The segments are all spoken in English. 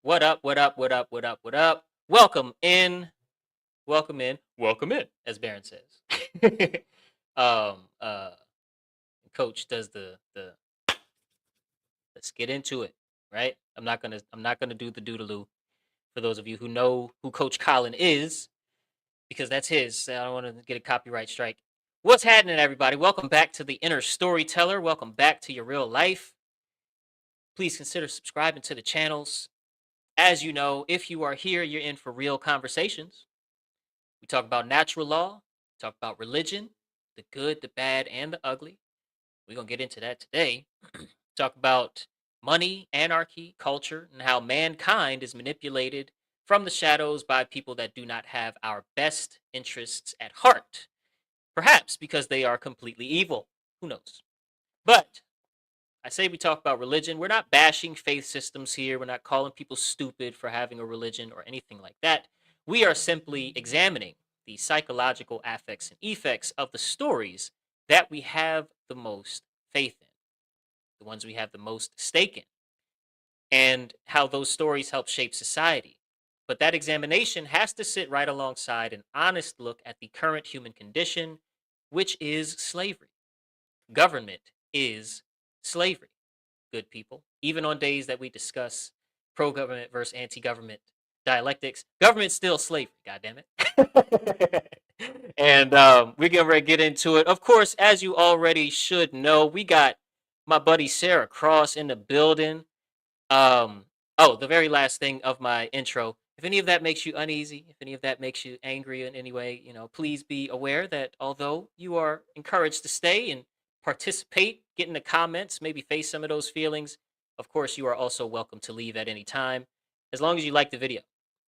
What up? What up? What up? What up? What up? Welcome in. Welcome in. Welcome in, as Baron says. um. Uh. Coach does the. Let's get into it. Right. I'm not gonna do the doodaloo. For those of you who know who Coach Colin is, because that's his. I don't want to get a copyright strike. What's happening, everybody? Welcome back to the Inner Storyteller. Welcome back to your real life. Please consider subscribing to the channels. As you know, if you are here, you're in for real conversations. We talk about natural law, talk about religion, the good, the bad, and the ugly. We're going to get into that today. Talk about money, anarchy, culture, and how mankind is manipulated from the shadows by people that do not have our best interests at heart. Perhaps because they are completely evil. Who knows? But I say we talk about religion. We're not bashing faith systems here. We're not calling people stupid for having a religion or anything like that. We are simply examining the psychological affects and effects of the stories that we have the most faith in, the ones we have the most stake in, and how those stories help shape society. But that examination has to sit right alongside an honest look at the current human condition, which is slavery. Government is slavery, good people. Even on days that we discuss pro-government versus anti-government dialectics, government's still slavery, goddammit. And we're getting ready to get into it. Of course, as you already should know, we got my buddy Sarah Cross in the building. The very last thing of my intro. If any of that makes you uneasy, if any of that makes you angry in any way, please be aware that although you are encouraged to stay and participate, get in the comments, maybe face some of those feelings, of course, you are also welcome to leave at any time, as long as you like the video.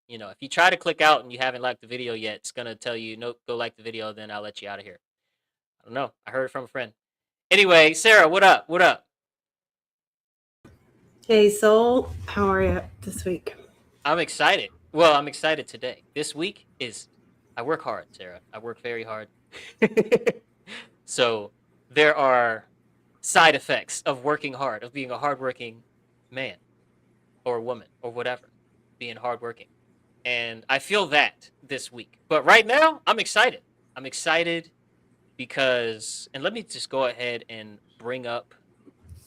If you try to click out and you haven't liked the video yet, it's going to tell you, nope, go like the video, then I'll let you out of here. I don't know. I heard it from a friend. Anyway, Sarah, what up? What up? Hey, Soul. How are you this week? I'm excited. Well, I'm excited today. This week I work hard, Sarah. I work very hard. So there are side effects of working hard, of being a hardworking man or woman or whatever, being hardworking. And I feel that this week. But right now, I'm excited. I'm excited because, and let me just go ahead and bring up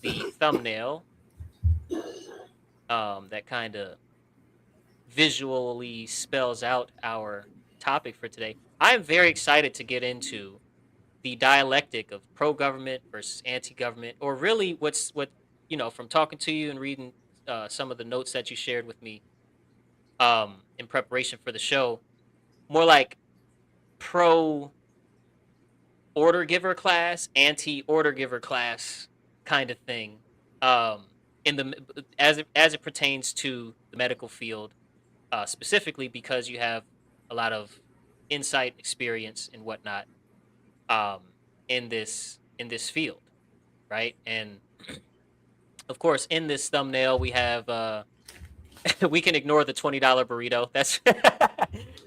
the thumbnail that kind of visually spells out our topic for today. I am very excited to get into the dialectic of pro-government versus anti-government, or really from talking to you and reading some of the notes that you shared with me in preparation for the show, more like pro order giver class, anti order giver class kind of thing. In the as it pertains to the medical field, specifically because you have a lot of insight, experience, and whatnot um, in this field, right? And of course, in this thumbnail, we have we can ignore the $20 burrito. That's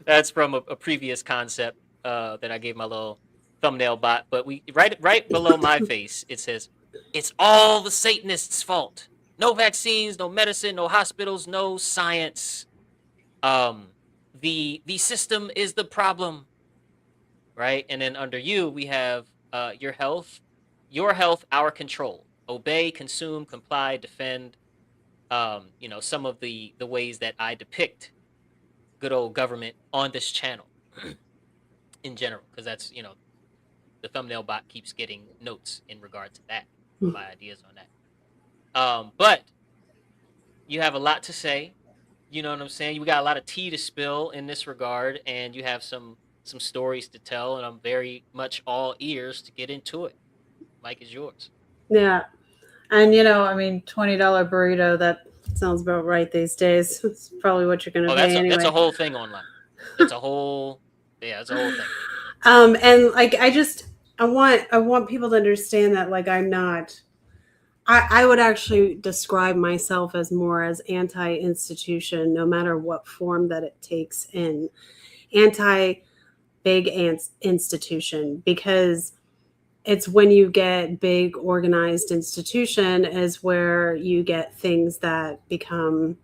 that's from a previous concept that I gave my little thumbnail bot. But we right below my face, it says, "It's all the Satanists' fault. No vaccines, no medicine, no hospitals, no science. The system is the problem." Right? And then under you, we have your health, our control. Obey, consume, comply, defend. Some of the ways that I depict good old government on this channel in general, because that's the thumbnail bot keeps getting notes in regard to that, my ideas on that. But you have a lot to say. You know what I'm saying? You got a lot of tea to spill in this regard, and you have some stories to tell, and I'm very much all ears to get into it. Mike is yours. Yeah. And, $20 burrito, that sounds about right these days. It's probably what you're going to Oh, pay that's a anyway. whole thing online. It's a whole it's a whole thing. And like, I want people to understand that, like, I would actually describe myself as more as anti-institution, no matter what form that it takes in. Anti-big institution, because it's when you get big organized institution is where you get things that become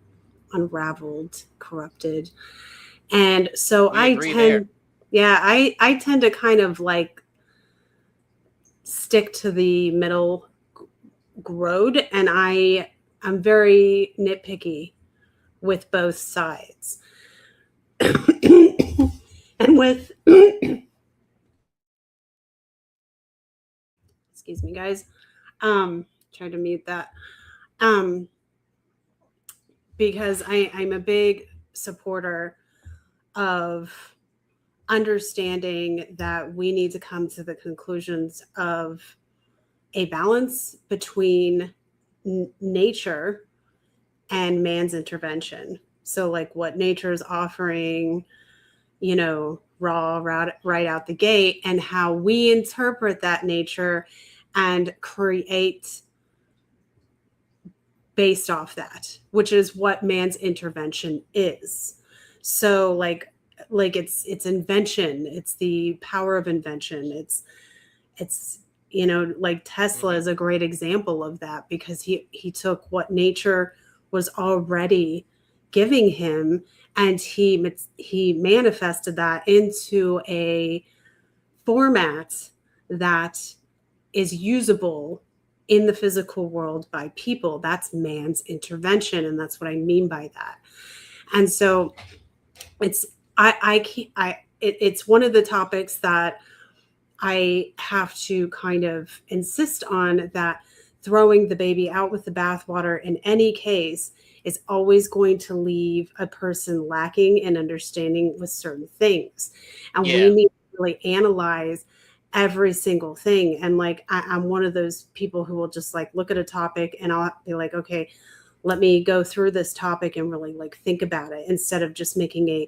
unraveled, corrupted. And so We agree there. I tend to kind of like stick to the middle road, and I'm very nitpicky with both sides. And with excuse me guys, try to mute that. Um because I'm a big supporter of understanding that we need to come to the conclusions of a balance between nature and man's intervention. So, like what nature is offering, raw, right out the gate, and how we interpret that nature and create based off that, which is what man's intervention is. So, like it's invention, it's the power of invention. It's like Tesla Hmm. is a great example of that, because he took what nature was already giving him, and he manifested that into a format that is usable in the physical world by people. That's man's intervention, and that's what I mean by that. And so it's I can't it's one of the topics that I have to kind of insist on, that throwing the baby out with the bathwater in any case is always going to leave a person lacking in understanding with certain things. And we Yeah. need to really analyze every single thing. And like, I'm one of those people who will just like look at a topic and I'll be like, okay, let me go through this topic and really like think about it, instead of just making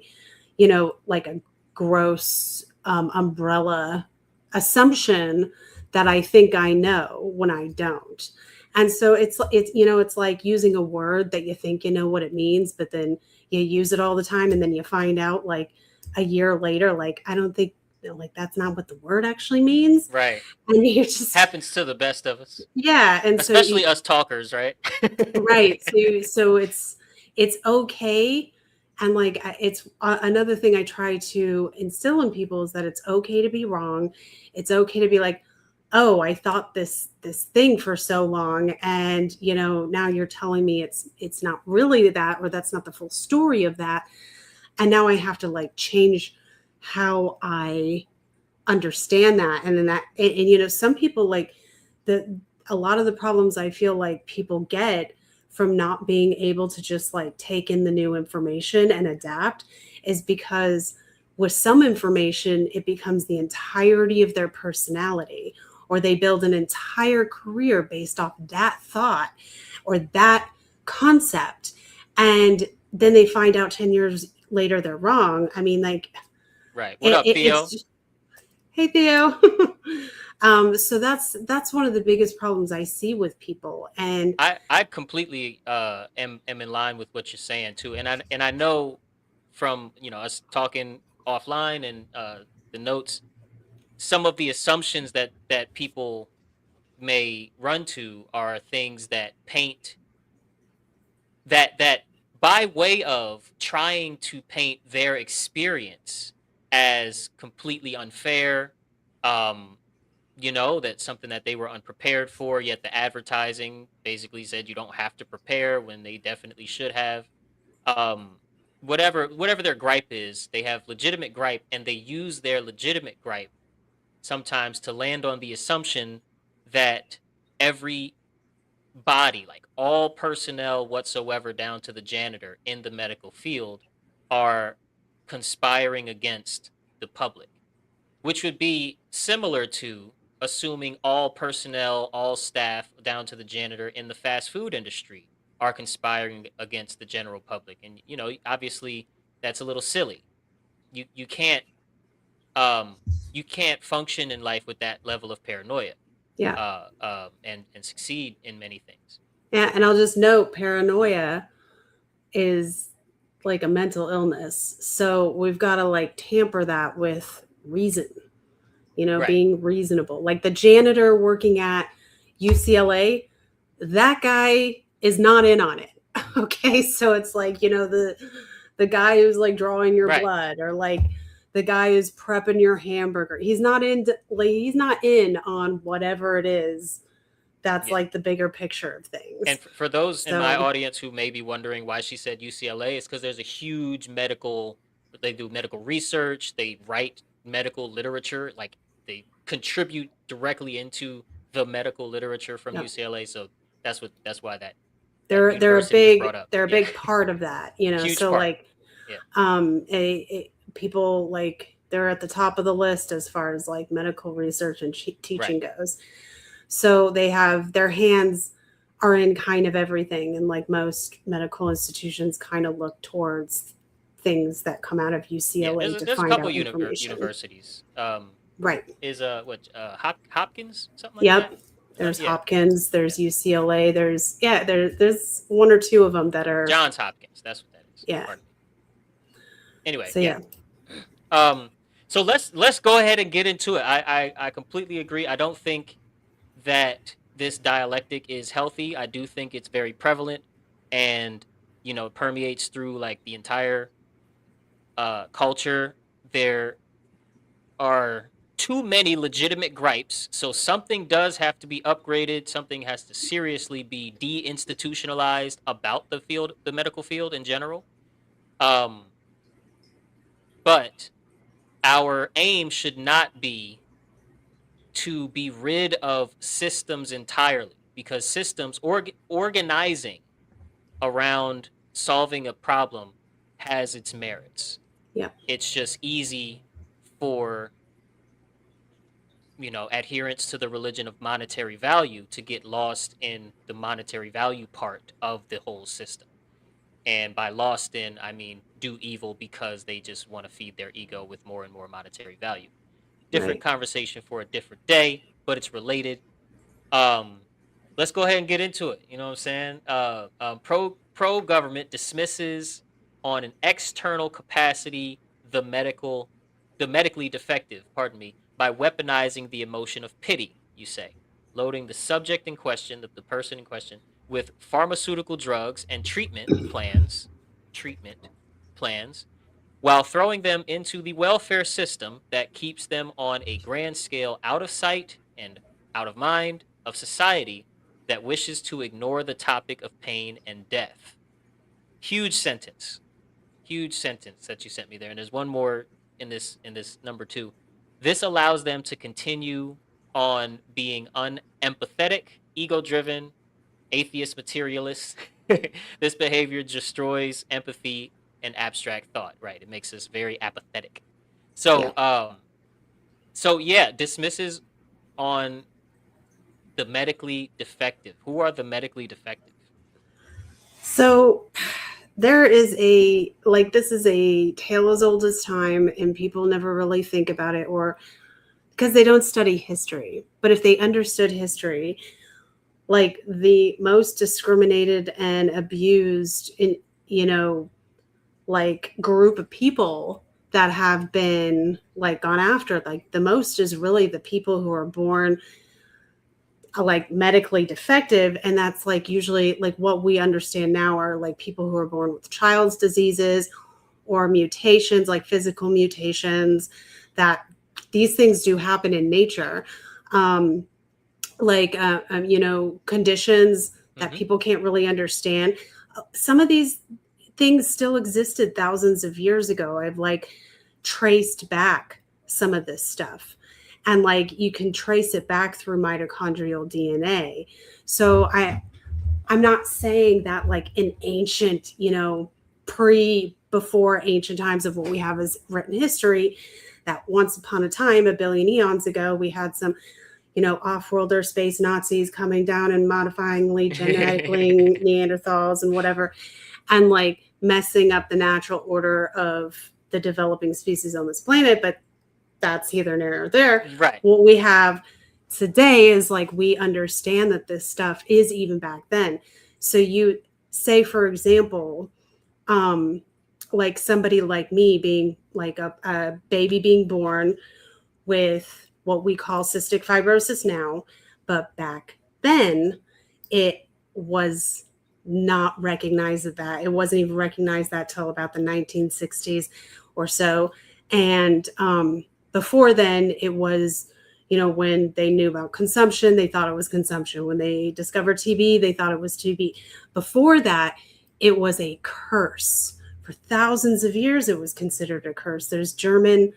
like a gross umbrella assumption that I think I know when I don't. And so it's like using a word that you think you know what it means, but then you use it all the time, and then you find out like a year later, like I don't think, like that's not what the word actually means. Right. And you're just, Happens to the best of us, yeah. And so especially us talkers, right? right. So it's okay. And like it's another thing I try to instill in people is that it's okay to be wrong. It's okay to be like, oh, I thought this thing for so long, and now you're telling me it's not really that, or that's not the full story of that. And now I have to like change how I understand that. And then and some people like the a lot of the problems I feel like people get from not being able to just like take in the new information and adapt is because with some information it becomes the entirety of their personality, or they build an entire career based off that thought or that concept, and then they find out 10 years later they're wrong. I mean, like Right. What up, it's Theo? just, hey Theo. So that's one of the biggest problems I see with people. And I completely am in line with what you're saying too, and I know from us talking offline and the notes, some of the assumptions that people may run to are things that paint that by way of trying to paint their experience as completely unfair, um that's something that they were unprepared for, yet the advertising basically said you don't have to prepare when they definitely should have. um whatever their gripe is, they have legitimate gripe, and they use their legitimate gripe sometimes to land on the assumption that every body, like all personnel whatsoever down to the janitor in the medical field, are conspiring against the public, which would be similar to assuming all personnel, all staff down to the janitor in the fast food industry are conspiring against the general public. And obviously that's a little silly. You can't um you can't function in life with that level of paranoia, yeah. and succeed in many things. Yeah, and I'll just note paranoia is like a mental illness. So we've got to like tamper that with reason, Right. being reasonable. Like the janitor working at UCLA, that guy is not in on it. Okay, so it's like, the guy who's like drawing your Right. blood, or like the guy who's prepping your hamburger. He's not in on whatever it is that's Yeah. like the bigger picture of And things. for those in my So audience who may be wondering why she said UCLA, it's because there's a huge medical. They do medical research. They write medical literature. Like they contribute directly into the medical literature from yeah, UCLA. So that's why that they're a university was brought big up. they're a Yeah, big part of that, huge so part. like Yeah. people like they're at the top of the list as far as like medical research and Right. teaching goes. So they have their hands are in kind of everything, and like most medical institutions kind of look towards things that come out of Yeah. UCLA to There's a find couple out information. universities. Right. Is Hopkins something like that? Yep. There's Yeah. Hopkins, Yeah. there's UCLA, there's one or two of them that are, Johns Hopkins. That's what that is. yeah. Pardon me. Anyway, So yeah. yeah. Um, so let's go ahead and get into it. I completely agree. I don't think that this dialectic is healthy. I do think it's very prevalent, and permeates through like the entire culture. There are too many legitimate gripes, so something does have to be upgraded. Something has to seriously be deinstitutionalized about the medical field in general. Um, but our aim should not be to be rid of systems entirely, because systems organizing around solving a problem has its merits. Yeah. It's just easy for adherents to the religion of monetary value to get lost in the monetary value part of the whole system. And by lost in, I mean do evil because they just want to feed their ego with more and more monetary value. Different Right. conversation for a different day, but it's related. Um, let's go ahead and get into it. You know what I'm saying? Pro government dismisses on an external capacity the medically defective. Pardon me, by weaponizing the emotion of pity. You say, loading the subject in question, the person in question, with pharmaceutical drugs and treatment plans, while throwing them into the welfare system that keeps them on a grand scale out of sight and out of mind of society that wishes to ignore the topic of pain and death. Huge sentence. Huge sentence that you sent me there. And there's one more in this number 2. This allows them to continue on being unempathetic, ego-driven, atheist materialists. This behavior destroys empathy and abstract thought, right? It makes us very apathetic. Yeah. So yeah, dismisses on the medically defective. Who are the medically defective? So there is this is a tale as old as time, and people never really think about it, or because they don't study history. But if they understood history, like the most discriminated and abused in, like group of people that have been like gone after, like the most is really the people who are born like medically defective, and that's like usually like what we understand now are like people who are born with child's diseases or mutations, like physical mutations, that these things do happen in nature. um, conditions that Mm-hmm. people can't really understand. Some of these things still existed thousands of years ago. I've like traced back some of this stuff, and like you can trace it back through mitochondrial DNA. So I'm not saying that like in ancient, before ancient times of what we have as written history, that once upon a time, a billion eons ago, we had some, off-worlder space Nazis coming down and modifying genetically Neanderthals and whatever, and like messing up the natural order of the developing species on this planet. But that's neither near nor there. Right. What we have today is like we understand that this stuff is even back then. So you say, for example, like somebody like me being like a baby being born with what we call cystic fibrosis now, but back then it was not recognize that. It wasn't even recognized that till about the 1960s or so. And before then, it was, when they knew about consumption, they thought it was consumption. When they discovered TB, they thought it was TB. Before that, it was a curse. For thousands of years, it was considered a curse. There's German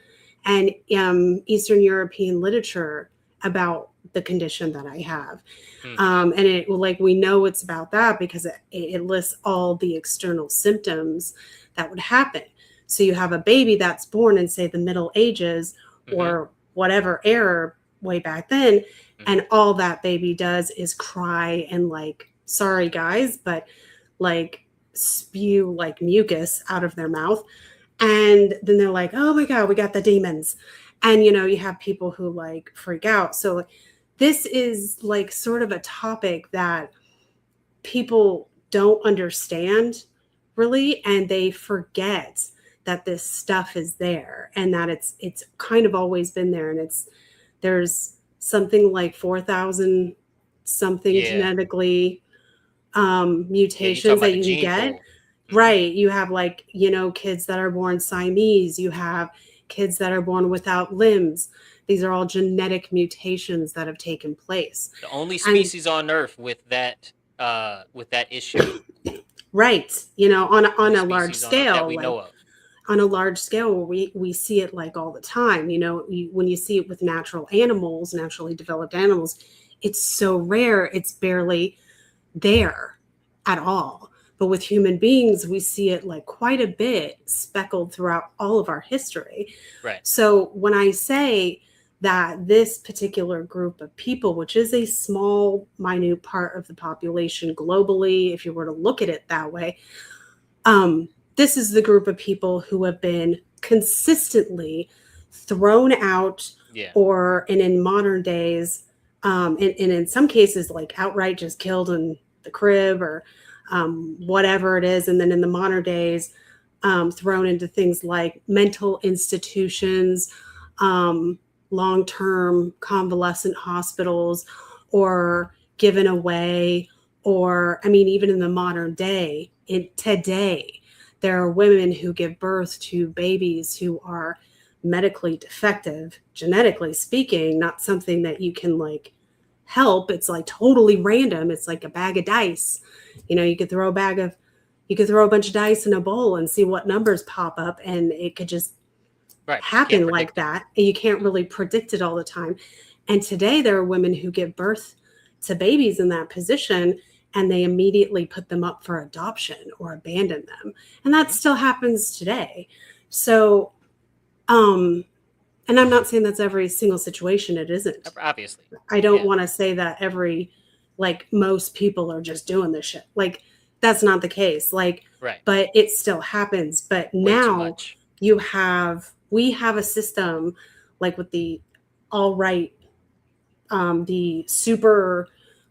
and Eastern European literature about the condition that I have. And it, like, we know it's about that because it lists all the external symptoms that would happen. So you have a baby that's born in, say, the Middle Ages or whatever era way back then, and all that baby does is cry and, like, sorry guys, but like spew like mucus out of their mouth. And then they're like, oh my God, we got the demons. And, you have people who like freak out. So this is like sort of a topic that people don't understand really, and they forget that this stuff is there and that it's kind of always been there. And there's something like 4,000 something genetically mutations that you can get. Right. You have, like, kids that are born Siamese. You have kids that are born without limbs. These are all genetic mutations that have taken place. The only species on Earth with that issue. Right. On a large scale that we know of. On a large scale, we see it like all the time. When you see it with natural animals, naturally developed animals, it's so rare, it's barely there at all. But with human beings, we see it like quite a bit speckled throughout all of our history. Right. So when I say that this particular group of people, which is a small, minute part of the population globally, if you were to look at it that way, this is the group of people who have been consistently thrown out, and in modern days, and in some cases, like outright just killed in the crib or whatever it is. And then in the modern days, thrown into things like mental institutions, long-term convalescent hospitals, or given away, or, even in the modern day, today, there are women who give birth to babies who are medically defective, genetically speaking, not something that you can like help. It's like totally random. It's like a bag of dice. You could throw a bunch of dice in a bowl and see what numbers pop up, and it could just happen like that. And you can't really predict it all the time. And today there are women who give birth to babies in that position, and they immediately put them up for adoption or abandon them. And that still happens today. So, and I'm not saying that's every single situation. It isn't. Obviously. I don't want to say that most people are just doing this shit. Like, that's not the case. Like, but it still happens. But now we have a system like with the alt-right, the super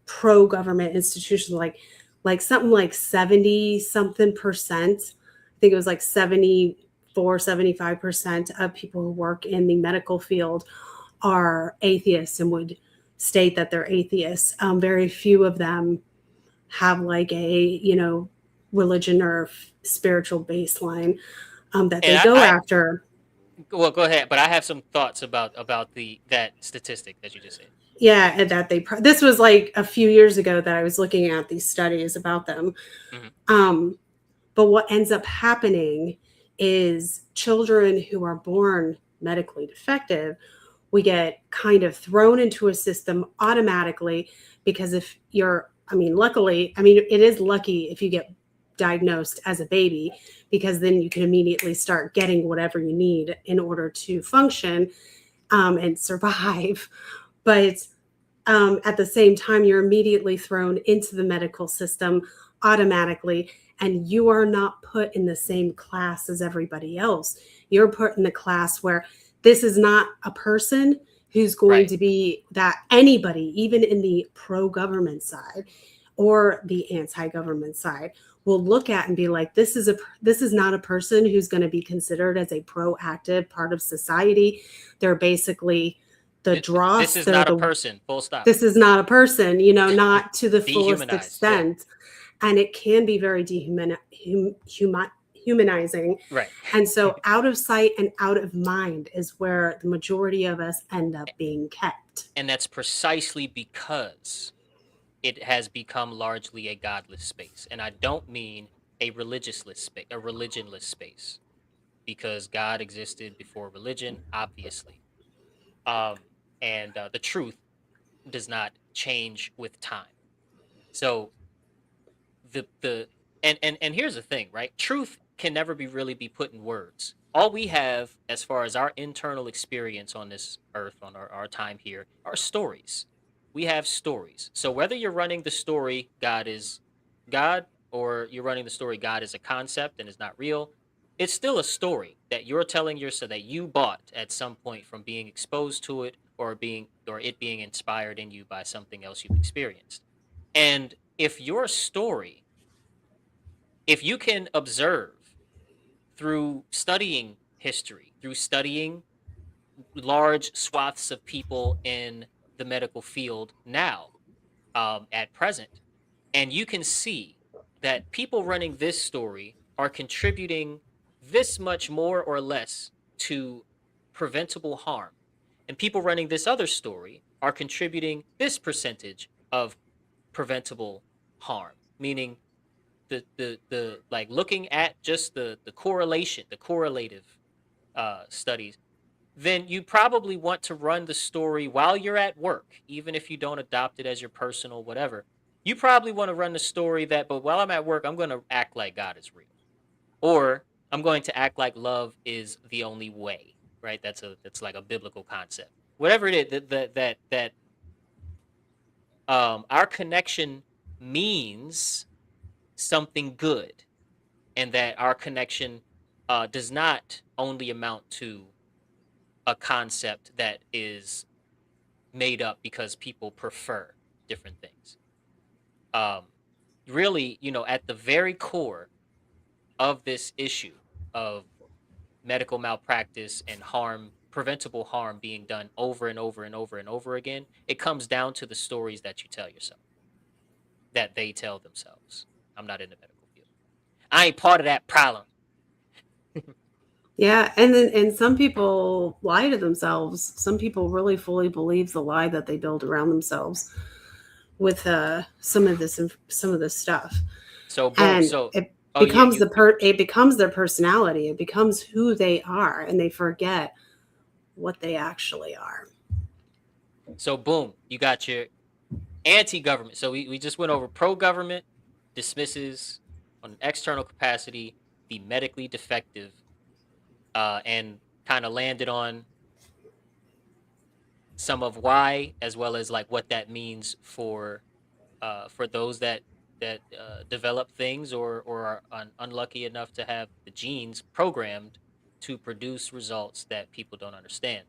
pro-government institutions, like something like 70 something percent. I think it was like 75% of people who work in the medical field are atheists and would state that they're atheists. Very few of them have like a, religion or spiritual baseline that they go after. Well, go ahead. But I have some thoughts about that statistic that you just said. Yeah, and that this was like a few years ago that I was looking at these studies about them. But what ends up happening is children who are born medically defective, we get kind of thrown into a system automatically, because if you're, luckily, it is lucky if you get diagnosed as a baby, because then you can immediately start getting whatever you need in order to function and survive. But at the same time, you're immediately thrown into the medical system automatically, and you are not put in the same class as everybody else. You're put in the class where this is not a person who's going to be that anybody, even in the pro-government side or the anti-government side, will look at and be like, this is not a person who's going to be considered as a proactive part of society. They're basically the dross. This is not a person, full stop. This is not a person, not to the fullest extent. and it can be very humanizing. Right. And so out of sight and out of mind is where the majority of us end up being kept. And that's precisely because it has become largely a godless space. And I don't mean a religionless space, because God existed before religion, obviously. Um, and the truth does not change with time. So the and here's the thing, right? Truth can never be really be put in words. All we have as far as our internal experience on this earth, on our time here, are stories. We have stories. So whether you're running the story God is God, or you're running the story God is a concept and is not real, it's still a story that you're telling yourself, that you bought at some point from being exposed to it, or it being inspired in you by something else you've experienced. And if you can observe through studying history, through studying large swaths of people in the medical field now, at present, and you can see that people running this story are contributing this much more or less to preventable harm, and people running this other story are contributing this percentage of preventable harm, meaning the like looking at just the correlation, the correlative studies, then you probably want to run the story while you're at work, even if you don't adopt it as your personal whatever. You probably want to run the story that, but while I'm at work, I'm going to act like God is real, or I'm going to act like love is the only way. Right? That's like a biblical concept. Whatever it is that our connection means something good, and that our connection does not only amount to a concept that is made up because people prefer different things. Um, Really, at the very core of this issue of medical malpractice and preventable harm being done over and over and over and over again, it comes down to the stories that you tell yourself, that they tell themselves. I'm not in the medical field. I ain't part of that problem. Yeah, and some people lie to themselves. Some people really fully believe the lie that they build around themselves with some of this stuff, So boom. and So it oh yeah, becomes it becomes their personality. It becomes who they are, and they forget what they actually are. so boom. You got your anti-government. So we just went over pro-government dismisses on an external capacity the medically defective, and kind of landed on some of why, as well as like what that means for those that develop things, or are unlucky enough to have the genes programmed to produce results that people don't understand.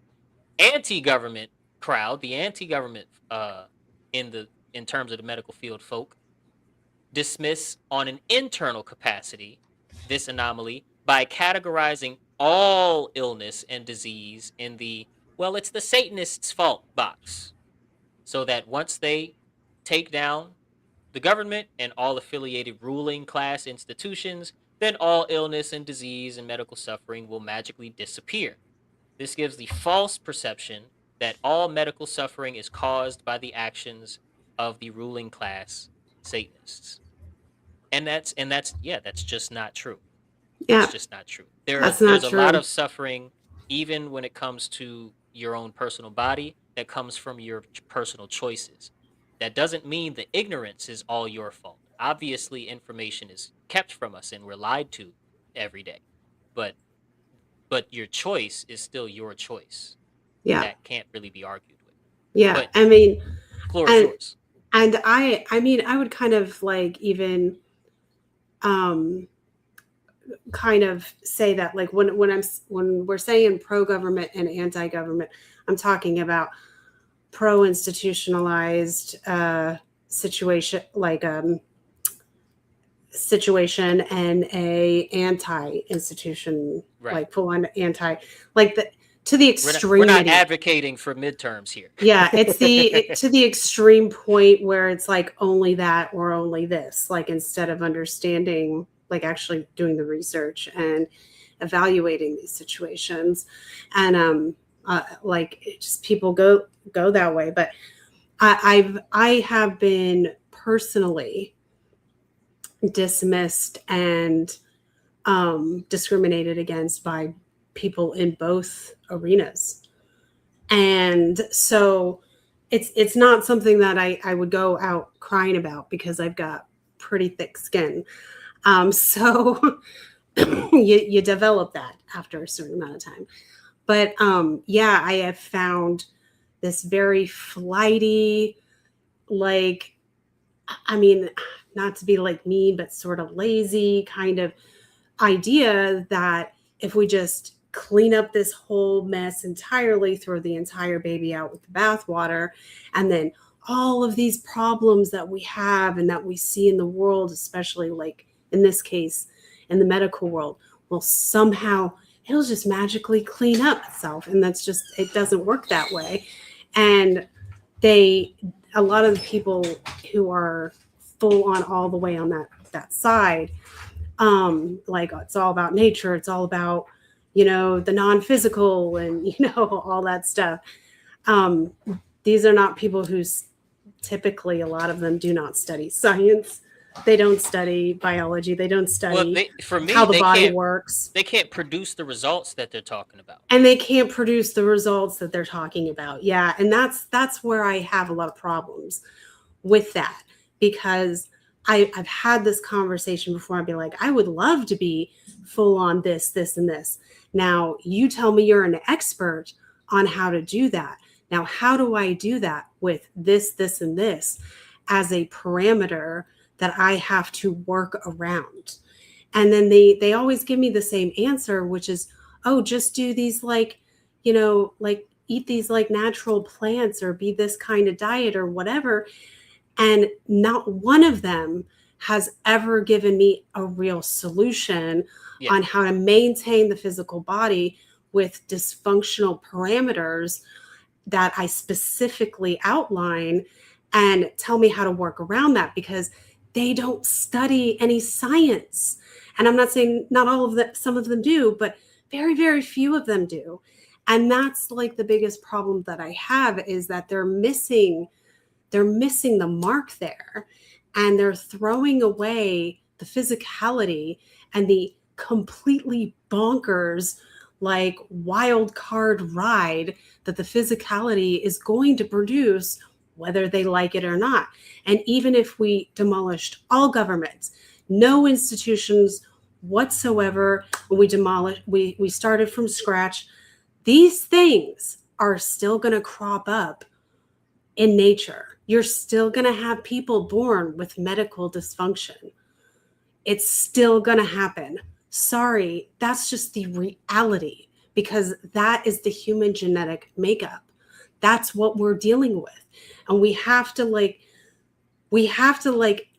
Anti-government crowd, the anti-government in terms of the medical field folk, dismiss on an internal capacity this anomaly by categorizing all illness and disease in the, well, it's the Satanists' fault box. So that once they take down the government and all affiliated ruling class institutions, then all illness and disease and medical suffering will magically disappear. This gives the false perception that all medical suffering is caused by the actions of the ruling class Satanists. And that's yeah, that's just not true. That's Yeah, just not true. There's that's not a lot true. of suffering, even when it comes to your own personal body, that comes from your personal choices. That doesn't mean the ignorance is all your fault. Obviously, information is kept from us and we're lied to every day. But your choice is still your choice. Yeah, That can't really be argued with. yeah. But I mean, floor is and yours. I mean, I would kind of like even um kind of say that like when we're saying pro government and anti government, I'm talking about pro institutionalized situation, like situation, and a anti institution, Right. like full on anti, like to the We're not extremity. advocating for midterms here. Yeah, it's to the extreme point where it's like only that or only this, like instead of understanding, like actually doing the research and evaluating these situations. And like it just people go that way. But I have been personally dismissed and discriminated against by people in both arenas. And so it's not something that I would go out crying about because I've got pretty thick skin. So you develop that after a certain amount of time. But yeah, I have found this very flighty, like, I mean, not to be like mean, but sort of lazy kind of idea that if we just clean up this whole mess entirely, throw the entire baby out with the bathwater, and then all of these problems that we have and that we see in the world, especially like in this case, in the medical world, will somehow it'll just magically clean up itself. And that's just, it doesn't work that way. And they, a lot of the people who are full on all the way on that side, like it's all about nature, it's all about, the non-physical and all that stuff. um these are not people who's typically, a lot of them do not study science, they don't study biology, they don't Well, study for how me, the body works, they can't produce the results that they're talking about. and they can't produce the results that they're talking about. Yeah, and that's where I have a lot of problems with that, because I've had this conversation before. I'd be like, I would love to be full on this, this, and this. Now, you tell me you're an expert on how to do that. Now, how do I do that with this, this, and this as a parameter that I have to work around? And then they always give me the same answer, which is, oh, just do these, like, like eat these like natural plants or be this kind of diet or whatever. And not one of them has ever given me a real solution Yeah. on how to maintain the physical body with dysfunctional parameters that I specifically outline, and tell me how to work around that, because they don't study any science. And I'm not saying not all of them, some of them do, but very, very few of them do. And that's like the biggest problem that I have, is that they're missing the mark there, and they're throwing away the physicality and the completely bonkers, like, wild card ride that the physicality is going to produce, whether they like it or not. And even if we demolished all governments, no institutions whatsoever, we started from scratch, these things are still going to crop up in nature. You're still going to have people born with medical dysfunction. It's still going to happen. Sorry, that's just the reality, because that is the human genetic makeup. That's what we're dealing with. And we have to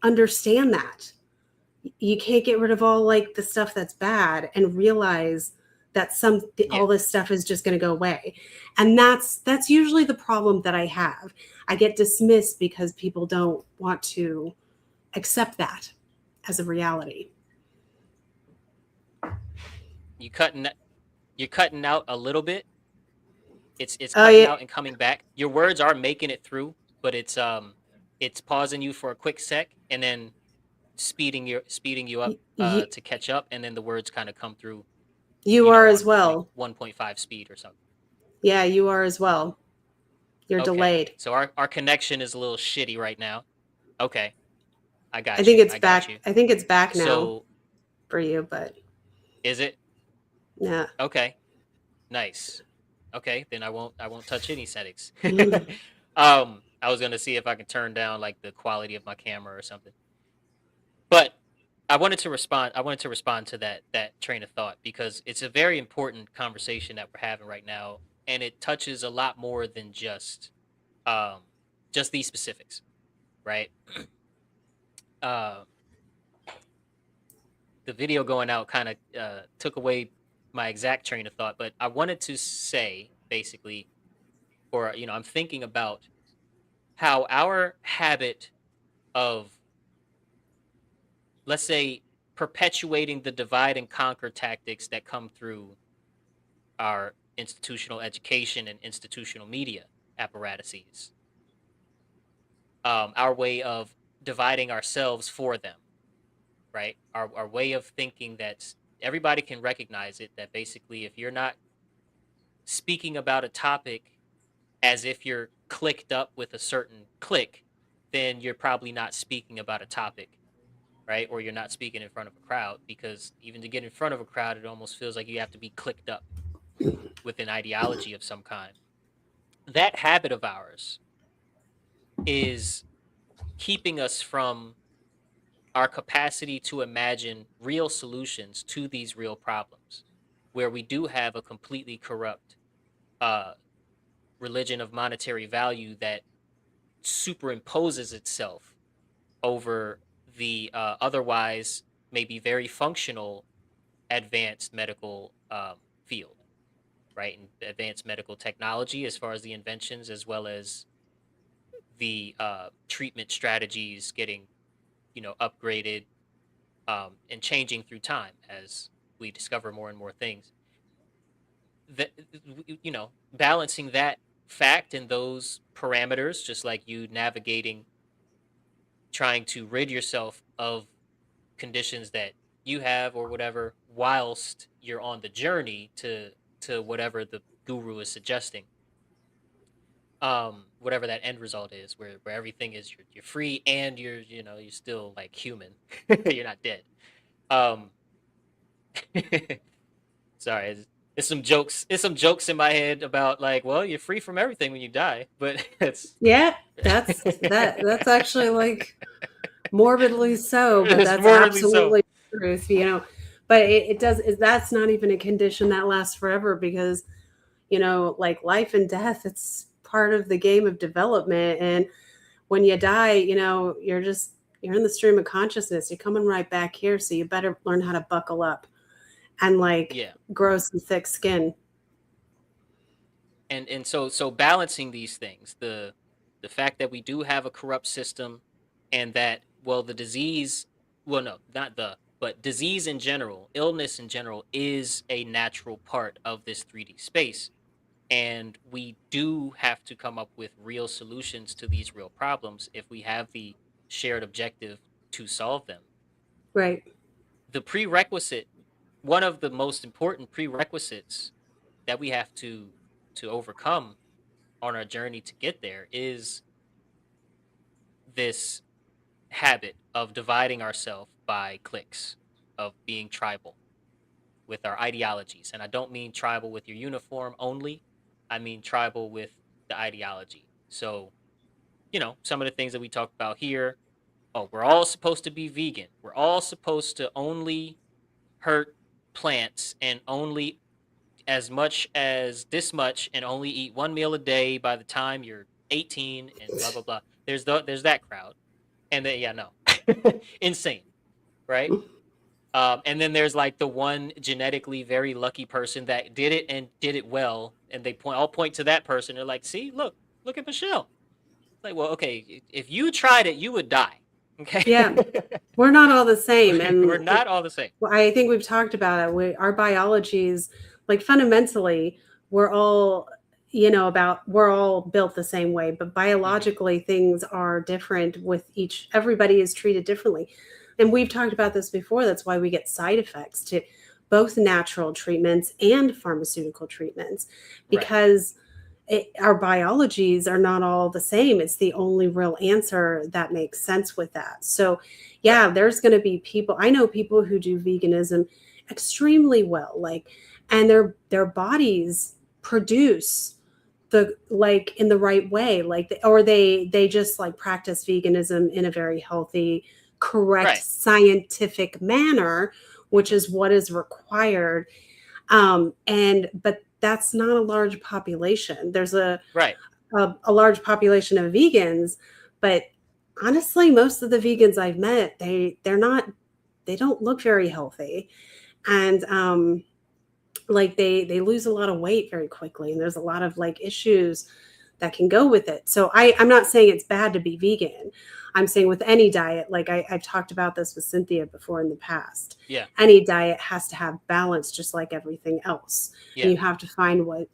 understand that. You can't get rid of all like the stuff that's bad and realize that Yeah. all this stuff is just going to go away. And that's usually the problem that I have. I get dismissed because people don't want to accept that as a reality. You cutting you're cutting out a little bit. It's Oh cutting yeah. out and coming back. Your words are making it through, but it's pausing you for a quick sec and then speeding you up you, to catch up, and then the words kind of come through, you are as on well. 1.5 speed or something. Yeah, you are as well. You're Okay. delayed. So our connection is a little shitty right now. Okay. I I got think you. it's I got back. you. I think it's back now So for you, but is it? yeah. Okay. Nice. Okay, then I won't touch any settings. Mhm. I was gonna see if I can turn down like the quality of my camera or something. But I wanted to respond to that train of thought, because it's a very important conversation that we're having right now, and it touches a lot more than um just these specifics, right? Uh the video going out kind of took away my exact train of thought, but I wanted to say basically, or I'm thinking about how our habit of, let's say, perpetuating the divide and conquer tactics that come through our institutional education and institutional media apparatuses, our way of dividing ourselves for them, right? Our way of thinking that everybody can recognize it, that basically if you're not speaking about a topic as if you're clicked up with a certain click, then you're probably not speaking about a topic, right? Or you're not speaking in front of a crowd, because even to get in front of a crowd, it almost feels like you have to be clicked up with an ideology of some kind. That habit of ours is keeping us from our capacity to imagine real solutions to these real problems, where we do have a completely corrupt uh, religion of monetary value that superimposes itself over the otherwise maybe very functional advanced medical field, right? And advanced medical technology, as far as the inventions, as well as the treatment strategies getting, upgraded and changing through time as we discover more and more things. That, balancing that fact and those parameters, just like you navigating, trying to rid yourself of conditions that you have or whatever, whilst you're on the journey to whatever the guru is suggesting, whatever that end result is, where everything is, you're free and you're still like human. You're not dead. um Sorry, it's some jokes in my head about, like, well, you're free from everything when you die, but it's Yeah, that's actually like morbidly so, but it's that's morbidly so. absolutely the truth. But it does that's not even a condition that lasts forever because, like life and death, it's part of the game of development. And when you die, you're in the stream of consciousness. You're coming right back here. So you better learn how to buckle up and like Yeah. grow some thick skin. And so balancing these things, the fact that we do have a corrupt system, and that, well, the disease, well, no, not the but disease in general, illness in general, is a natural part of this 3D space, and we do have to come up with real solutions to these real problems if we have the shared objective to solve them. Right. The prerequisite, one of the most important prerequisites that we have to overcome on our journey to get there, is this habit of dividing ourselves by cliques, of being tribal with our ideologies. And I don't mean tribal with your uniform only, I mean tribal with the ideology. So, some of the things that we talked about here: oh, we're all supposed to be vegan, we're all supposed to only hurt plants and only as much as this much, and only eat one meal a day by the time you're 18, and blah blah blah. There's that crowd. And then, yeah, no. Insane, right? And then there's like the one genetically very lucky person that did it and did it well, and they all point to that person. They're like, see, look at Michelle. It's like, well, okay, if you tried it, you would die. Yeah. Okay. We're not all the same. We're And not all the same. I think we've talked about it. Our biologies, like fundamentally, we're all, we're all built the same way, but Hmm. biologically, things are different with everybody is treated differently. And we've talked about this before. That's why we get side effects to both natural treatments and pharmaceutical treatments Right. because our biologies are not all the same. It's the only real answer that makes sense with that. So, Right. yeah, there's going to be people. I know people who do veganism extremely well, like, and their bodies produce the like in the right way, like, or they just like practice veganism in a very healthy, correct, Right. scientific manner, which Hmm. is what is required. And but that's not a large population. There's Right. a large population of vegans, but honestly, most of the vegans I've met, they don't look very healthy. And like they lose a lot of weight very quickly, and there's a lot of like issues that can go with it. So I'm not saying it's bad to be vegan. I'm saying with any diet, like I've talked about this with Cynthia before in the past, Yeah. any diet has to have balance just like everything else. And Yeah. you have to find what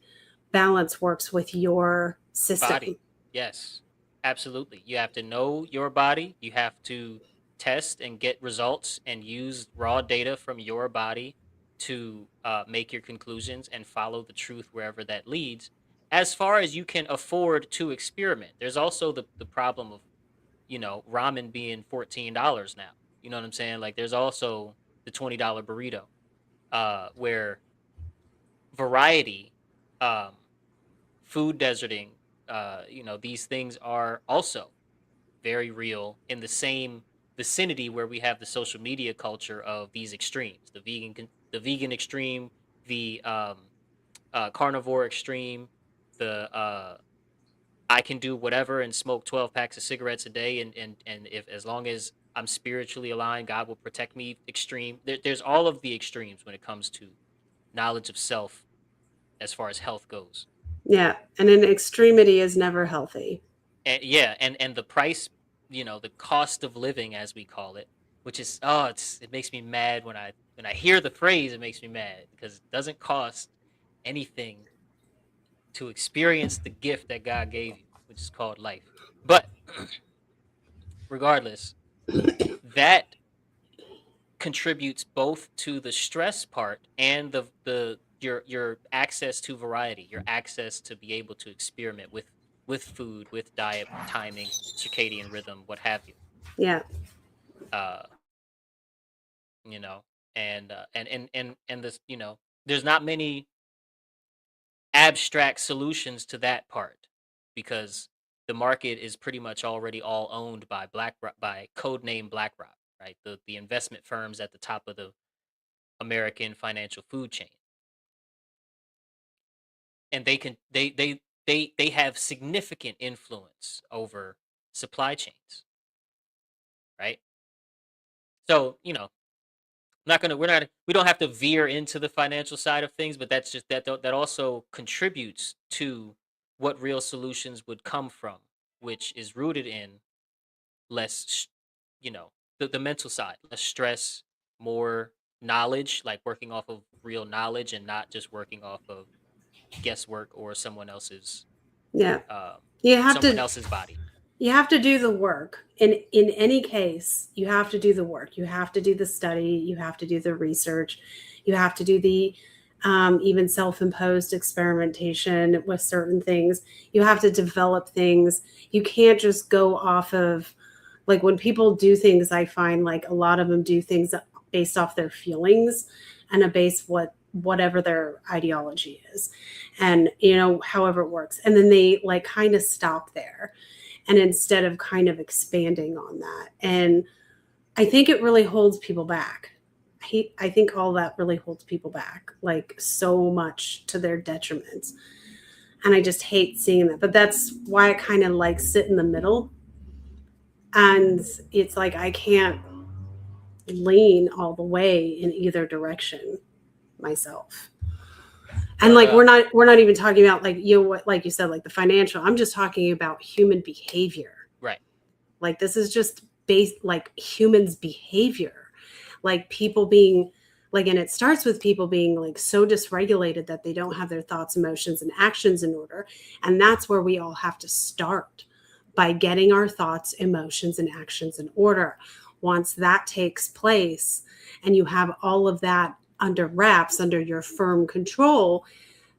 balance works with your Body. system. Yes. Absolutely. You have to know your body. You have to test and get results and use raw data from your body to make your conclusions and follow the truth wherever that leads. As far as you can afford to experiment, there's also the problem of, ramen being $14 now. You know what I'm saying? Like there's also the $20 burrito, where variety, um, food deserting, these things are also very real in the same vicinity where we have the social media culture of these extremes, the vegan extreme, the carnivore extreme, the I can do whatever and smoke 12 packs of cigarettes a day, and if as long as I'm spiritually aligned, God will protect me extreme. There's all of the extremes when it comes to knowledge of self as far as health goes. Yeah. And an extremity is never healthy. And yeah, and the price, the cost of living as we call it, which is, oh, it makes me mad when I hear the phrase. It makes me mad because it doesn't cost anything to experience the gift that God gave you, which is called life. But regardless, that contributes both to the stress part and the your access to variety, your access to be able to experiment with food, with diet, timing, circadian rhythm, what have you. Yeah. Uh, you know, and this, there's not many abstract solutions to that part because the market is pretty much already all owned by by codename BlackRock, right? The investment firms at the top of the American financial food chain, and they have significant influence over supply chains, right? So not gonna we don't have to veer into the financial side of things, but that's just that also contributes to what real solutions would come from, which is rooted in less, the mental side, less stress, more knowledge, like working off of real knowledge and not just working off of guesswork or Yeah. um, You have someone to else's body. you have to do the work. In any case, you have to do the work. You have to do the study. You have to do the research. You have to do the even self-imposed experimentation with certain things. You have to develop things. You can't just go off of, like, when people do things, I find like a lot of them do things based off their feelings and a base whatever their ideology is, and however it works, and then they like kind of stop there, and instead of kind of expanding on that. And I think it really holds people back. I think all that really holds people back, like so much to their detriment. And I just hate seeing that. But that's why I kind of like sit in the middle. And it's like I can't lean all the way in either direction myself. And Word like up. we're not even talking about like what, like you said, like the financial. I'm just talking about human behavior. Right. Like this is just based like humans' behavior, like people being like, and it starts with people being like so dysregulated that they don't have their thoughts, emotions, and actions in order. And that's where we all have to start, by getting our thoughts, emotions, and actions in order. Once that takes place and you have all of that under wraps, under your firm control,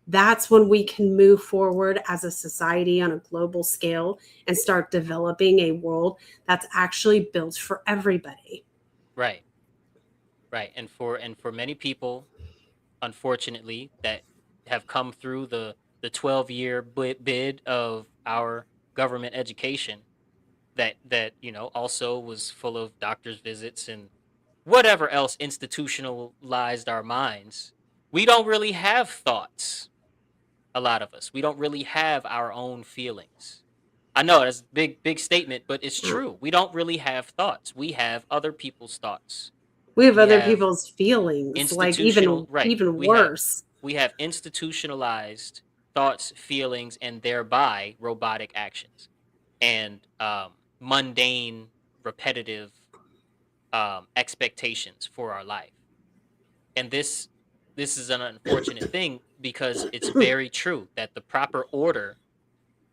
that's when we can move forward as a society on a global scale and start developing a world that's actually built for everybody. Right. Right. And for many people, unfortunately, that have come through the 12-year bid of our government education, that also was full of doctor's visits and whatever else institutionalized our minds. We don't really have thoughts. A lot of us, we don't really have our own feelings. I know that's a big statement, but it's Yeah. true. We don't really have thoughts. We have other people's thoughts. We have We other have people's feelings, like institutional, right. even We have worse. we have institutionalized thoughts, feelings, and thereby robotic actions and mundane, repetitive expectations for our life. And this is an unfortunate thing because it's very true that the proper order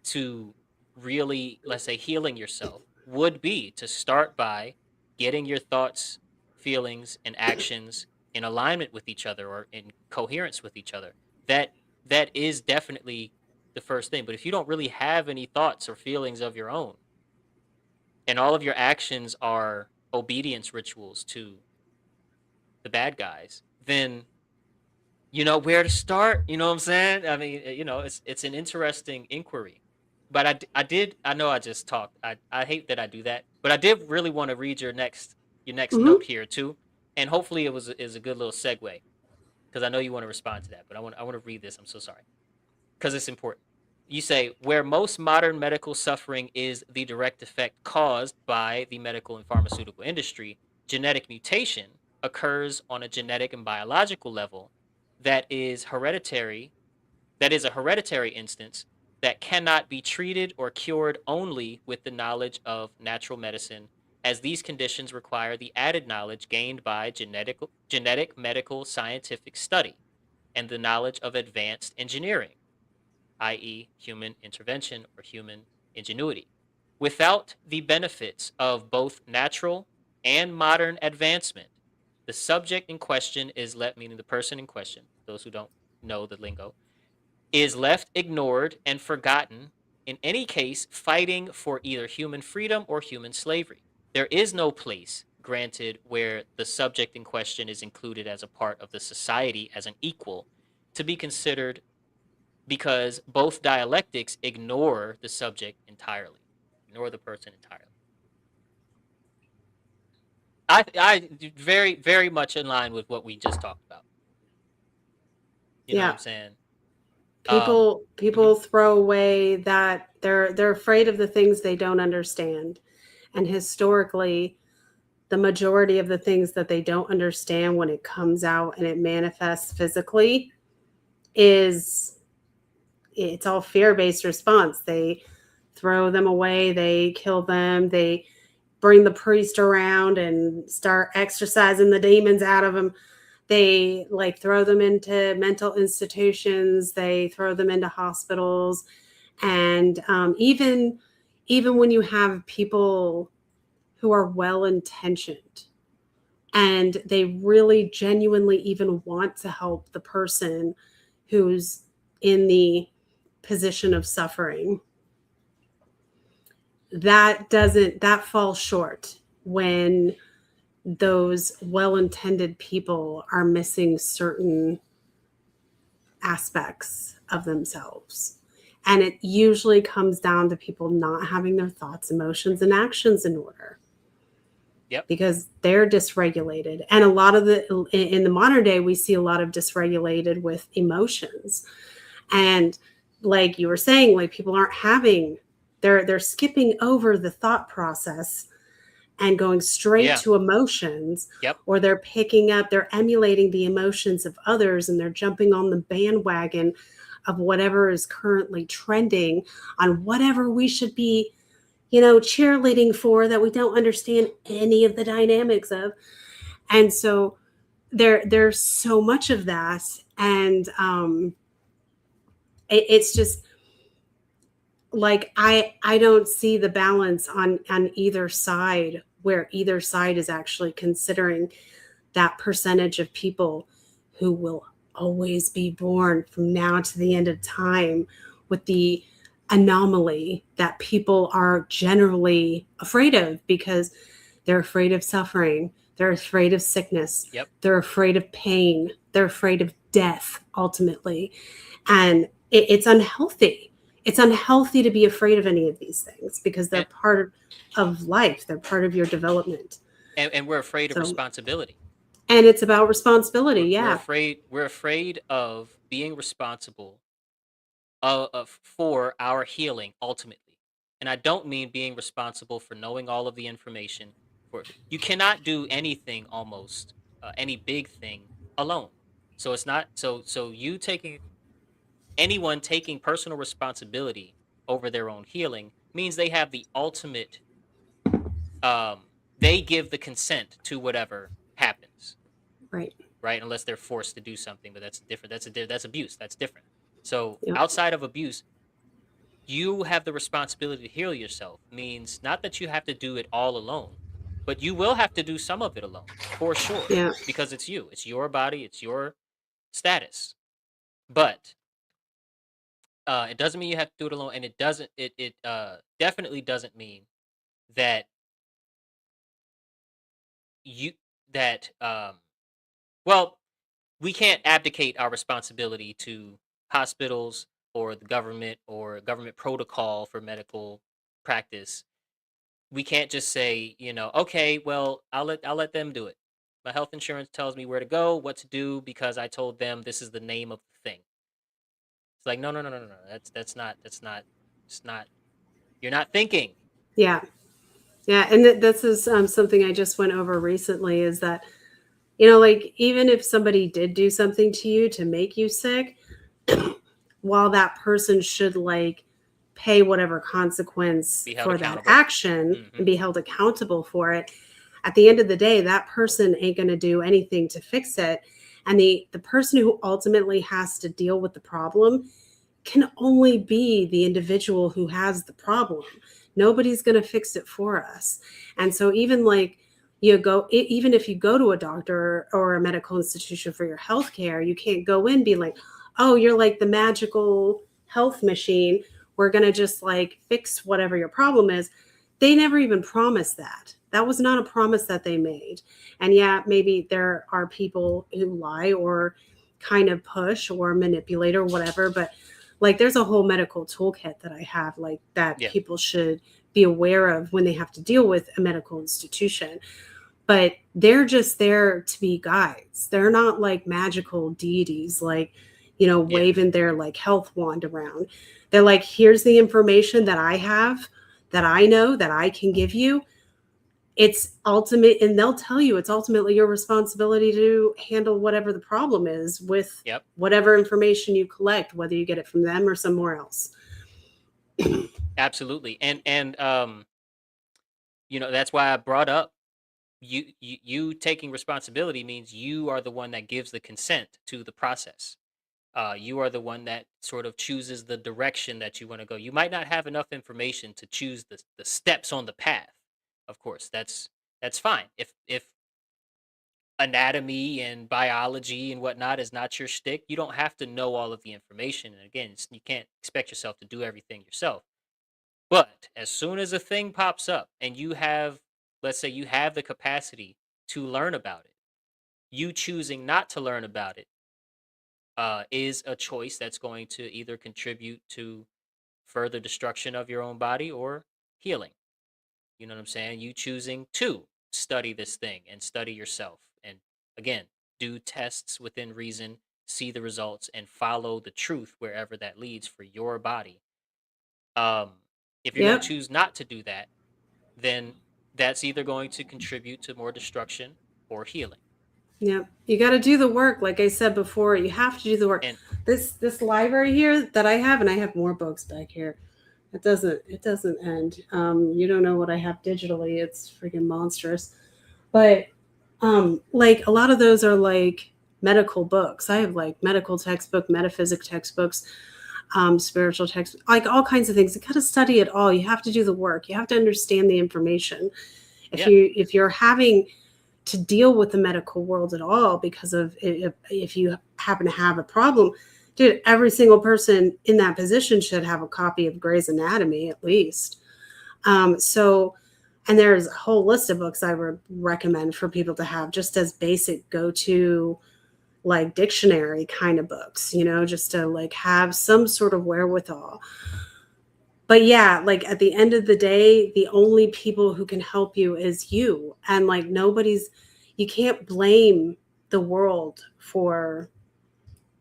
to really, let's say, healing yourself would be to start by getting your thoughts, feelings, and actions in alignment with each other or in coherence with each other. That that is definitely the first thing. But if you don't really have any thoughts or feelings of your own, and all of your actions are obedience rituals to the bad guys, then you know where to start. You know what I'm saying? I mean, it's an interesting inquiry. But I know I just talked. I hate that I do that, but I did really want to read your next note Hmm. here too, and hopefully it is a good little segue because I know you want to respond to that. But I want to read this. I'm so sorry because it's important. You say where most modern medical suffering is the direct effect caused by the medical and pharmaceutical industry, genetic mutation occurs on a genetic and biological level that is hereditary, that is a hereditary instance that cannot be treated or cured only with the knowledge of natural medicine, as these conditions require the added knowledge gained by genetic medical scientific study and the knowledge of advanced engineering, i.e., human intervention or human ingenuity. Without the benefits of both natural and modern advancement, the subject in question is left, meaning the person in question, those who don't know the lingo, is left ignored and forgotten, in any case, fighting for either human freedom or human slavery. There is no place granted where the subject in question is included as a part of the society as an equal to be considered because both dialectics ignore the subject entirely, ignore the person entirely. I very very much in line with what we just talked about. You know what Yeah. I'm saying? Um, People mhm. throw away that they're afraid of the things they don't understand. And historically, the majority of the things that they don't understand when it comes out and it manifests physically is it's all fear-based response. They throw them away, they kill them, they bring the priest around and start exorcising the demons out of them. They like throw them into mental institutions, they throw them into hospitals, and even when you have people who are well intentioned and they really genuinely even want to help the person who's in the position of suffering, that falls short when those well-intended people are missing certain aspects of themselves. And it usually comes down to people not having their thoughts, emotions, and actions in order Yep. because they're dysregulated. And a lot of in the modern day, we see a lot of dysregulated with emotions. And like you were saying, like people aren't having, they're skipping over the thought process and going straight Yeah. to emotions, Yep. or they're emulating the emotions of others and they're jumping on the bandwagon of whatever is currently trending on whatever we should be, cheerleading for that we don't understand any of the dynamics of. And so there's so much of that. And it's just like I don't see the balance on either side where either side is actually considering that percentage of people who will always be born from now to the end of time with the anomaly that people are generally afraid of because they're afraid of suffering, they're afraid of sickness, Yep. they're afraid of pain, they're afraid of death ultimately. And it's unhealthy. It's unhealthy to be afraid of any of these things because they're And, part of life, they're part of your development. and we're afraid of So, responsibility. and it's about responsibility. We're Yeah. afraid. We're afraid of being responsible for our healing ultimately. And I don't mean being responsible for knowing all of the information. For you cannot do anything almost any big thing alone. So it's not so you taking anyone taking personal responsibility over their own healing means they have the ultimate um they give the consent to whatever happens, Right. right? Unless they're forced to do something, but that's different. That's abuse. That's different. So Yep. outside of abuse, you have the responsibility to heal yourself means not that you have to do it all alone, but you will have to do some of it alone for sure Yeah. because it's you. It's your body, it's your status. But it doesn't mean you have to do it alone, and it definitely doesn't mean that you that well, we can't abdicate our responsibility to hospitals or the government or government protocol for medical practice. We can't just say, okay, well, I'll let them do it. My health insurance tells me where to go, what to do because I told them this is the name of the thing. It's like no, no, no, no, no, no. That's not it's not you're not thinking. Yeah. Yeah. And this is something I just went over recently is that, like even if somebody did do something to you to make you sick, while that person should like pay whatever consequence Be held for that accountable. action Hmm. and be held accountable for it, at the end of the day, that person ain't going to do anything to fix it. And the person who ultimately has to deal with the problem can only be the individual who has the problem. Nobody's going to fix it for us. And so even like even if you go to a doctor or a medical institution for your health care, you can't go in be like, oh, you're like the magical health machine. We're going to just like fix whatever your problem is. They never even promised that. That was not a promise that they made. And yeah, maybe there are people who lie or kind of push or manipulate or whatever, but like there's a whole medical toolkit that I have like that Yeah. people should be aware of when they have to deal with a medical institution. But they're just there to be guides. They're not like magical deities, like, Yeah. waving their like health wand around. They're like, here's the information that I have, that I know, that I can give you. It's ultimate, and they'll tell you it's ultimately your responsibility to handle whatever the problem is with Yep. whatever information you collect, whether you get it from them or somewhere else. Absolutely. And that's why I brought up you taking responsibility means you are the one that gives the consent to the process. You are the one that sort of chooses the direction that you want to go. You might not have enough information to choose the steps on the path. Of course, that's fine. If anatomy and biology and whatnot is not your stick, you don't have to know all of the information. And again, you can't expect yourself to do everything yourself. But as soon as a thing pops up and you have, let's say, you have the capacity to learn about it, you choosing not to learn about it is a choice that's going to either contribute to further destruction of your own body or healing. You know what I'm saying? You choosing to study this thing and study yourself. And again, do tests within reason, see the results, and follow the truth wherever that leads for your body. Um, if you're going to Yep. choose not to do that, then that's either going to contribute to more destruction or healing. Yep. You got to do the work. Like I said before, you have to do the work. And This library here that I have, and I have more books back here. It doesn't end. You don't know what I have digitally. It's freaking monstrous. But like a lot of those are like medical books. I have like medical textbook, metaphysics textbooks, spiritual text, like all kinds of things. You got to study it all. You have to do the work. You have to understand the information. If yeah, you're having to deal with the medical world at all because of if you happen to have a problem, dude, every single person in that position should have a copy of Grey's Anatomy at least. So, and there's a whole list of books I would recommend for people to have just as basic go-to like dictionary kind of books, just to like have some sort of wherewithal. But yeah, like at the end of the day, the only people who can help you is you. And like you can't blame the world for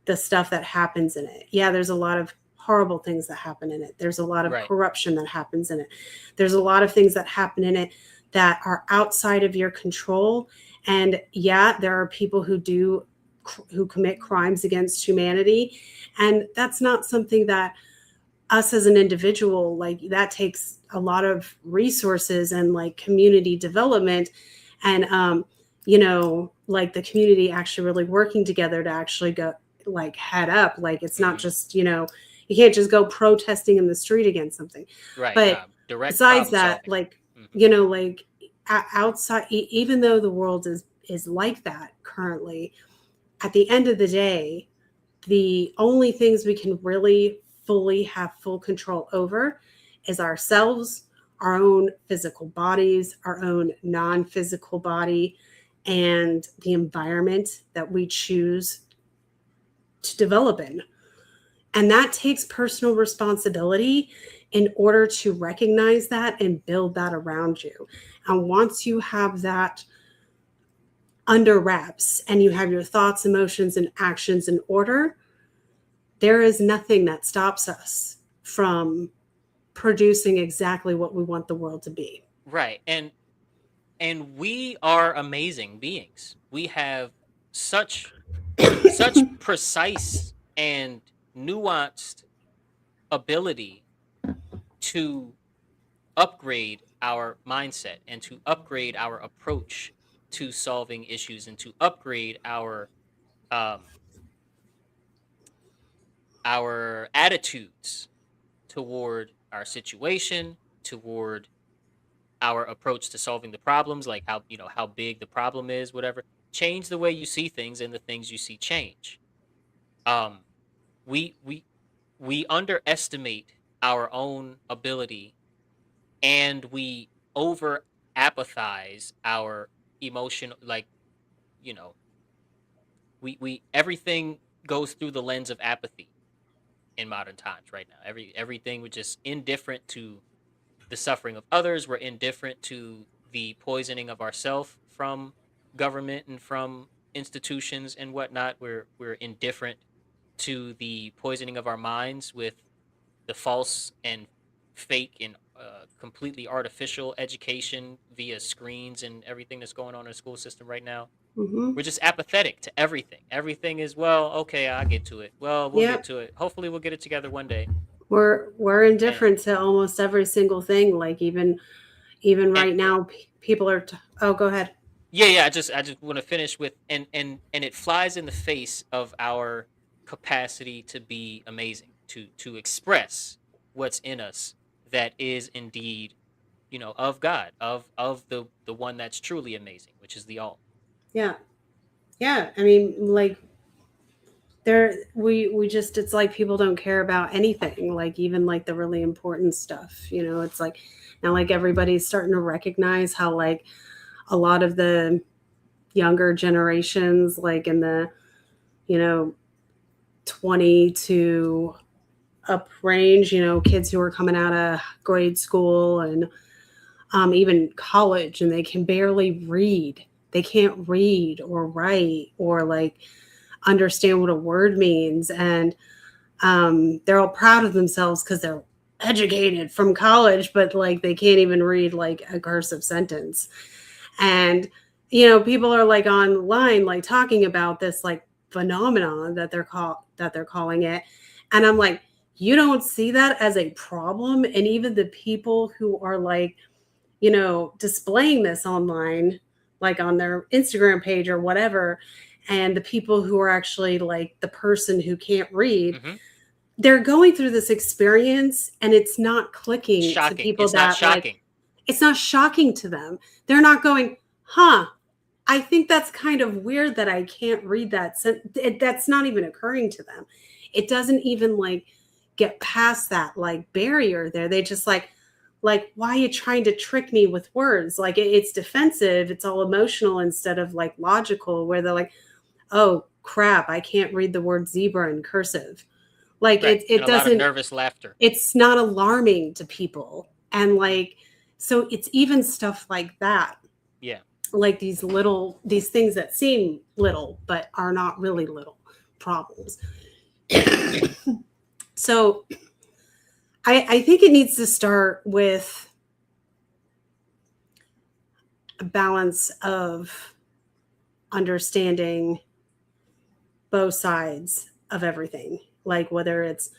the stuff that happens in it. Yeah, there's a lot of horrible things that happen in it. There's a lot of right. corruption that happens in it. There's a lot of things that happen in it that are outside of your control. And yeah, there are people who do who commit crimes against humanity. And that's not something that us as an individual, like that takes a lot of resources and like community development and like the community actually really working together to actually go like head up. Like it's not just, you can't just go protesting in the street against something. Right. But Direct besides problem that, solving. like, Hmm. like outside, even though the world is like that currently, at the end of the day, the only things we can really fully have full control over is ourselves, our own physical bodies, our own non-physical body, and the environment that we choose to develop in. And that takes personal responsibility in order to recognize that and build that around you. And once you have that under wraps and you have your thoughts, emotions, and actions in order, there is nothing that stops us from producing exactly what we want the world to be. Right. And we are amazing beings. We have such precise and nuanced ability to upgrade our mindset and to upgrade our approach to solving issues and to upgrade um our attitudes toward our situation, toward our approach to solving the problems, like how big the problem is, whatever. Change the way you see things, and the things you see change. Um, we we we underestimate our own ability, and we over apathize our emotion. Like, you know, we everything goes through the lens of apathy in modern times right now. Everything, we're just indifferent to the suffering of others. We're indifferent to the poisoning of ourselves from government and from institutions and whatnot. We're indifferent to the poisoning of our minds with the false and fake and completely artificial education via screens and everything that's going on in the school system right now. Mm-hmm. We're just apathetic to everything. Everything is, well, okay, I'll get to it. Well, we'll get Yep. to it. Hopefully, we'll get it together one day. We're And indifferent to almost every single thing. Like even and right now, people are. Oh, go ahead. yeah. I just want to finish with, and it flies in the face of our capacity to be amazing, to express what's in us that is indeed, of God, of the one that's truly amazing, which is the all. Yeah, yeah. I mean, like we just it's like people don't care about anything. Like even like the really important stuff. It's like now like everybody's starting to recognize how like a lot of the younger generations, like in the you know 20 to up range, kids who are coming out of grade school and even college, and they can barely read. They can't read or write or like understand what a word means. And they're all proud of themselves because they're educated from college, but like they can't even read like a cursive sentence. And people are like online like talking about this like phenomenon that they're calling it. And I'm like, you don't see that as a problem. And even the people who are like, displaying this online, like on their Instagram page or whatever, and the people who are actually like the person who can't read, Hmm. they're going through this experience and it's not clicking to Shocking. people It's not that like, shocking. it's not shocking to them. They're not going, huh, I think that's kind of weird that I can't read that. That's not even occurring to them. It doesn't even like get past that like barrier there. They just like, why are you trying to trick me with words? Like it's defensive. It's all emotional instead of like logical, where they're like, oh crap, I can't read the word zebra in cursive. Like Right. And it a lot of doesn't, nervous laughter. it's not alarming to people. And like, so it's even stuff like that, Yeah. like these things that seem little but are not really little problems. So I think it needs to start with a balance of understanding both sides of everything, like whether it's,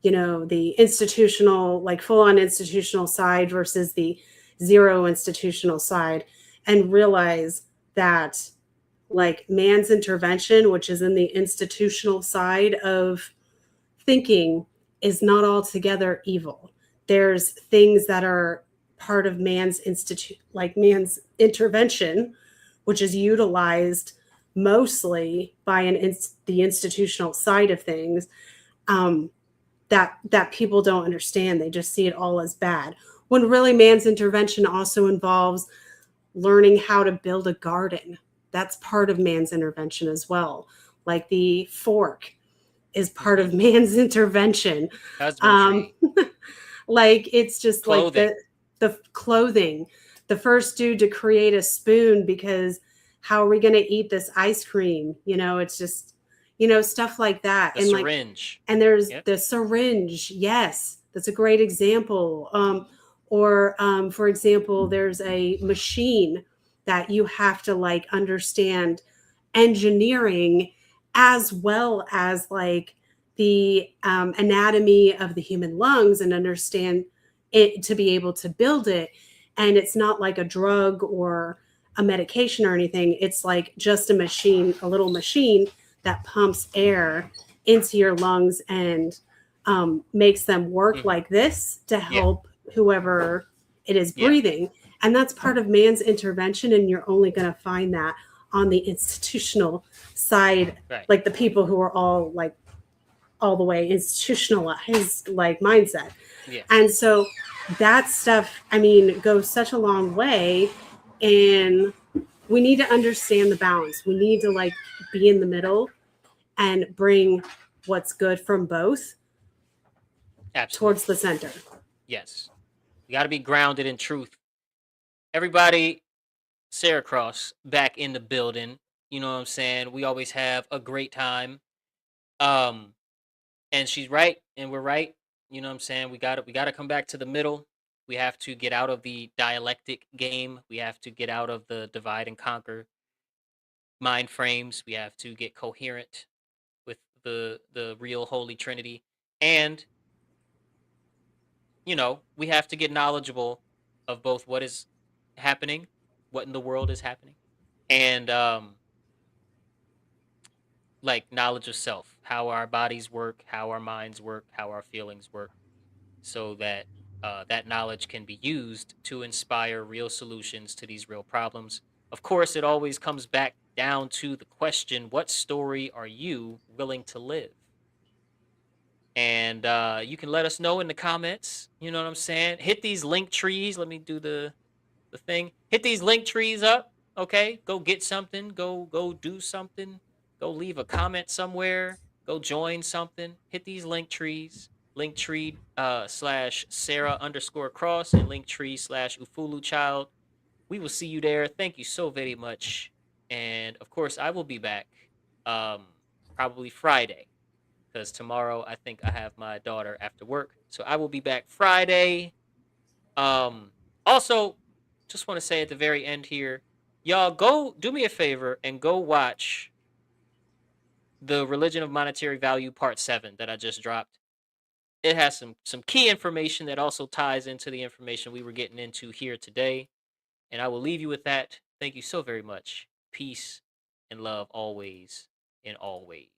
you know, the institutional, like full on institutional side versus the zero institutional side, and realize that like man's intervention, which is in the institutional side of thinking, is not altogether evil. There's things that are part of man's institute, like man's intervention, which is utilized mostly by the institutional side of things, um, that people don't understand. They just see it all as bad. When really man's intervention also involves learning how to build a garden. That's part of man's intervention as well. Like the fork is part Mm-hmm. of man's intervention. Um, Husbandry, like it's just like clothing. the clothing. The first dude to create a spoon because how are we going to eat this ice cream? You know, it's just, you know, stuff like that. The And like, syringe. and there's Yep. the syringe. Yes, that's a great example. Or for example, there's a machine that you have to like understand engineering as well as like the anatomy of the human lungs and understand it to be able to build it. And it's not like a drug or a medication or anything. It's like just a machine, a little machine that pumps air into your lungs and makes them work Mm-hmm. like this to Yeah. help whoever it is Yeah. breathing. And that's part of man's intervention. And you're only going to find that on the institutional side, Right. like the people who are all like all the way institutionalized like mindset. Yeah. And so that stuff, I mean, goes such a long way. And we need to understand the balance. We need to like be in the middle and bring what's good from both towards Absolutely. the center. Yes. We got to be grounded in truth. Everybody, Sarah Cross back in the building. You know what I'm saying? We always have a great time. Um, and she's right, and we're right. You know what I'm saying? We got to come back to the middle. We have to get out of the dialectic game. We have to get out of the divide and conquer mind frames. We have to get coherent with the real Holy Trinity. And, you know, we have to get knowledgeable of both what is happening, what in the world is happening, and like knowledge of self, how our bodies work, how our minds work, how our feelings work, so that that knowledge can be used to inspire real solutions to these real problems. Of course, it always comes back down to the question: what story are you willing to live? And you can let us know in the comments. You know what I'm saying? Hit these link trees. Let me do the thing. Hit these link trees up. Okay, go get something. Go do something. Go leave a comment somewhere. Go join something. Hit these link trees. Linktree slash Sarah underscore cross and Linktree slash ufuluchild. We will see you there. Thank you so very much. And of course, I will be back um, probably Friday because tomorrow I think I have my daughter after work. So I will be back Friday. Um, Also, just want to say at the very end here, y'all go do me a favor and go watch the Religion of Monetary Value Part 7 that I just dropped. It has some key information that also ties into the information we were getting into here today. And I will leave you with that. Thank you so very much. Peace and love always and always.